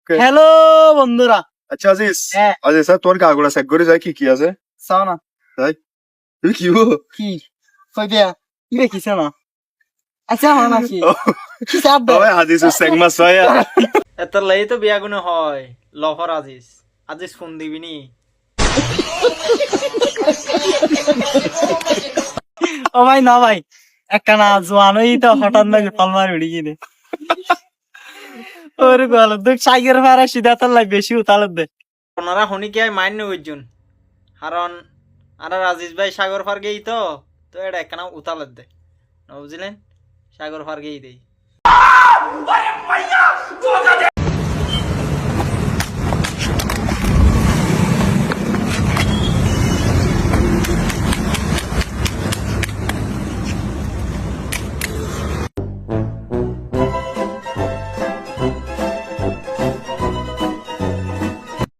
Hello বন্ধুরা। আচ্ছা আজিজ, হ্যাঁ। আজিজ স্যার তোর কাগড়া চেক করে যায় কি আছে চাও না তুই কি কি কই দিয়া ইরে কিছে না আচ্ছা হন নাকি কি চাপ দে ওই আজিজ চেক মাস হয় এত লাই তো বিয়া গুনে হয় লফর আজিজ আজিজ ফোন দিবি নি ও ভাই না ভাই একটা না জোয়ানই তো হঠাৎ না পালমার উড়ি গিয়ে ওরে গল দুঃখ সাইকের ভাড়া সিধা তার লাই বেশি উতালত দে ওনারা হনি কি মান্য হইজুন কারণ আর আজিজ ভাই সাগর ফার গেই তো তো এটা একখানা উতালত দে বুঝলেন সাগর ফার গেই দেই